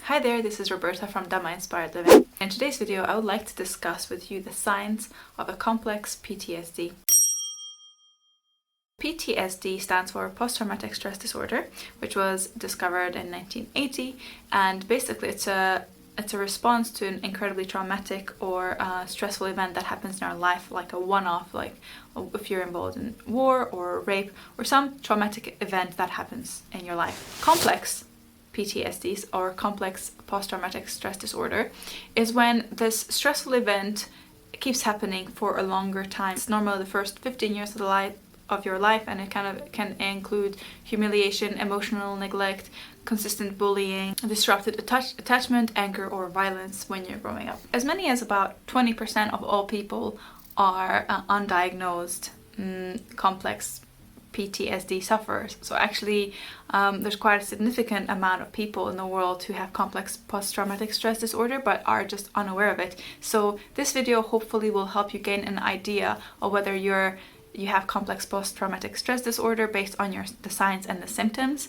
Hi there, this is Roberta from Dhammainspiredliving. In today's video, I would like to discuss with you the signs of a complex PTSD. PTSD stands for post-traumatic stress disorder, which was discovered in 1980, and basically it's a response to an incredibly traumatic or stressful event that happens in our life, like a one-off, like if you're involved in war or rape or some traumatic event that happens in your life. Complex PTSDs, or complex post-traumatic stress disorder, is when this stressful event keeps happening for a longer time. It's normally the first 15 years of your life, and it kind of can include humiliation, emotional neglect, consistent bullying, disrupted attachment, anger, or violence when you're growing up. As many as about 20% of all people are undiagnosed complex PTSD sufferers. So actually there's quite a significant amount of people in the world who have complex post-traumatic stress disorder but are just unaware of it. So this video hopefully will help you gain an idea of whether you have complex post-traumatic stress disorder based on the signs and the symptoms.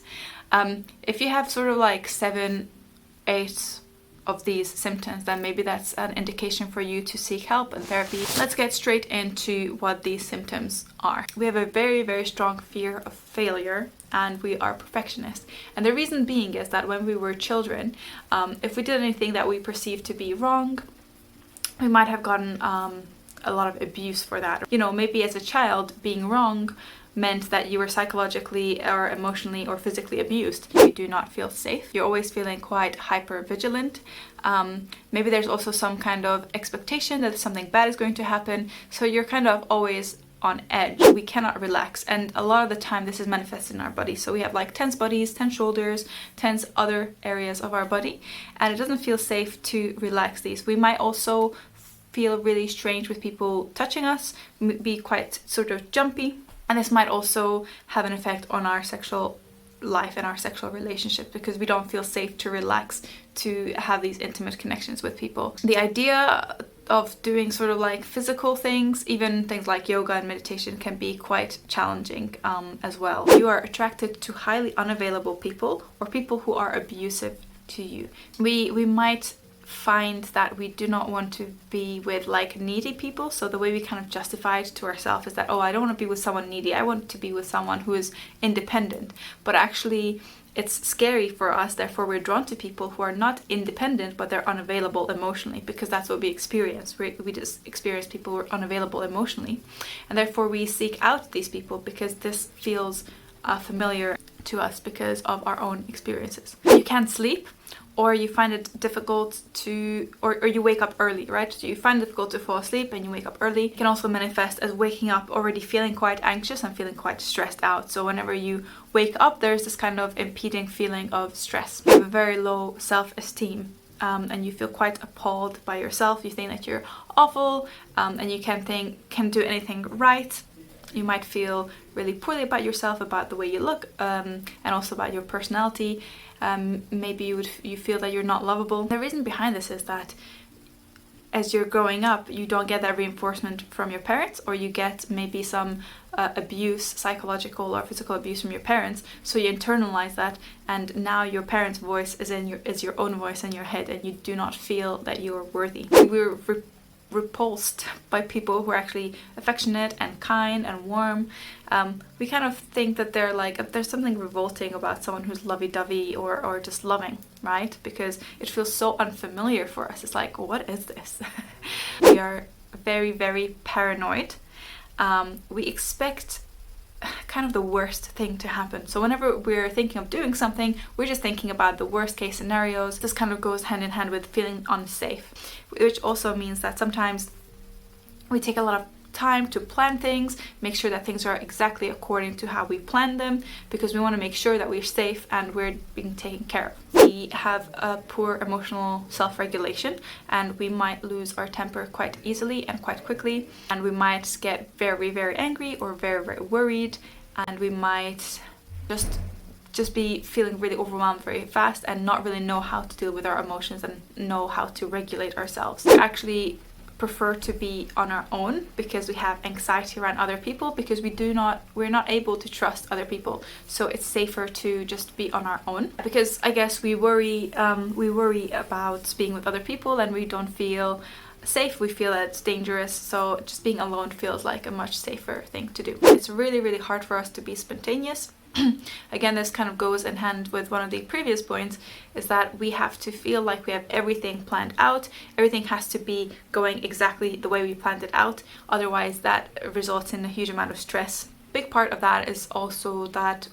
If you have sort of like 7, 8 of these symptoms, then maybe that's an indication for you to seek help and therapy. Let's get straight into what these symptoms are. We have a very, very strong fear of failure, and we are perfectionists. And the reason being is that when we were children, if we did anything that we perceived to be wrong, we might have gotten a lot of abuse for that. You know, maybe as a child, being wrong meant that you were psychologically or emotionally or physically abused. You do not feel safe. You're always feeling quite hyper vigilant. Maybe there's also some kind of expectation that something bad is going to happen. So you're kind of always on edge. We cannot relax. And a lot of the time this is manifested in our body. So we have like tense bodies, tense shoulders, tense other areas of our body. And it doesn't feel safe to relax these. We might also feel really strange with people touching us, be quite sort of jumpy. And this might also have an effect on our sexual life and our sexual relationships, because we don't feel safe to relax, to have these intimate connections with people. The idea of doing sort of like physical things, even things like yoga and meditation, can be quite challenging as well. You are attracted to highly unavailable people or people who are abusive to you. We might find that we do not want to be with like needy people. So the way we kind of justify it to ourselves is that, oh, I don't want to be with someone needy, I want to be with someone who is independent. But actually it's scary for us, therefore we're drawn to people who are not independent but they're unavailable emotionally, because that's what we experience. We just experience people who are unavailable emotionally, and therefore we seek out these people because this feels familiar to us because of our own experiences. You can't sleep, or you find it difficult to, or you wake up early, right? So you find it difficult to fall asleep and you wake up early. It can also manifest as waking up already feeling quite anxious and feeling quite stressed out. So whenever you wake up, there's this kind of impeding feeling of stress. You have a very low self-esteem. And you feel quite appalled by yourself. You think that you're awful, and you can't do anything right. You might feel really poorly about yourself, about the way you look, and also about your personality. Maybe you feel that you're not lovable. The reason behind this is that as you're growing up, you don't get that reinforcement from your parents, or you get maybe some abuse, psychological or physical abuse from your parents. So you internalize that, and now your parents' voice is your own voice in your head, and you do not feel that you are worthy. We're repulsed by people who are actually affectionate and kind and warm. We kind of think that there's something revolting about someone who's lovey-dovey or just loving, right? Because it feels so unfamiliar for us. It's like, what is this? We are very, very paranoid. We expect kind of the worst thing to happen. So whenever we're thinking of doing something, we're just thinking about the worst case scenarios. This kind of goes hand in hand with feeling unsafe, which also means that sometimes we take a lot of time to plan things, make sure that things are exactly according to how we plan them, because we want to make sure that we're safe and we're being taken care of. We have a poor emotional self-regulation, and we might lose our temper quite easily and quite quickly, and we might get very, very angry or very, very worried, and we might just be feeling really overwhelmed very fast and not really know how to deal with our emotions and know how to regulate ourselves. We're actually prefer to be on our own because we have anxiety around other people, because we're not able to trust other people. So it's safer to just be on our own, because I guess we worry about being with other people and we don't feel safe, we feel that it's dangerous, so just being alone feels like a much safer thing to do. It's really, really hard for us to be spontaneous. Again, this kind of goes in hand with one of the previous points, is that we have to feel like we have everything planned out. Everything has to be going exactly the way we planned it out. Otherwise, that results in a huge amount of stress. Big part of that is also that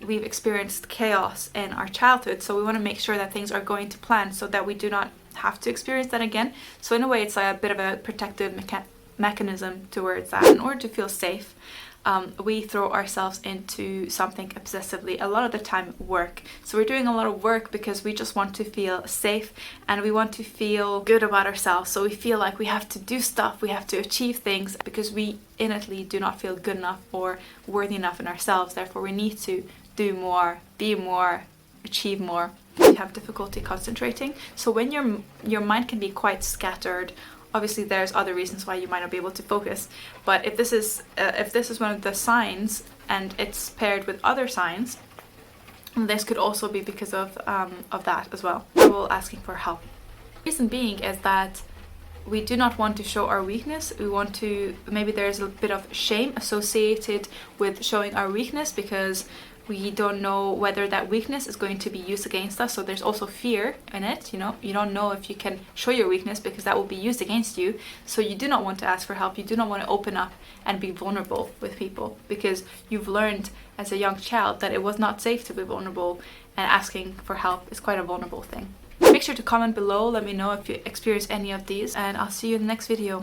we've experienced chaos in our childhood, so we want to make sure that things are going to plan so that we do not have to experience that again. So in a way, it's like a bit of a protective mechanism towards that. In order to feel safe, we throw ourselves into something obsessively, a lot of the time work. So we're doing a lot of work because we just want to feel safe and we want to feel good about ourselves. So we feel like we have to do stuff, we have to achieve things, because we innately do not feel good enough or worthy enough in ourselves. Therefore, we need to do more, be more, achieve more. You have difficulty concentrating. So when your mind can be quite scattered, obviously there's other reasons why you might not be able to focus, but if this is one of the signs and it's paired with other signs, this could also be because of that as well. Trouble asking for help. Reason being is that we do not want to show our weakness. We want to, maybe there's a bit of shame associated with showing our weakness, because we don't know whether that weakness is going to be used against us. So there's also fear in it, you don't know if you can show your weakness because that will be used against you. So you do not want to ask for help. You do not want to open up and be vulnerable with people, because you've learned as a young child that it was not safe to be vulnerable, and asking for help is quite a vulnerable thing. Make sure to comment below, let me know if you experience any of these, and I'll see you in the next video.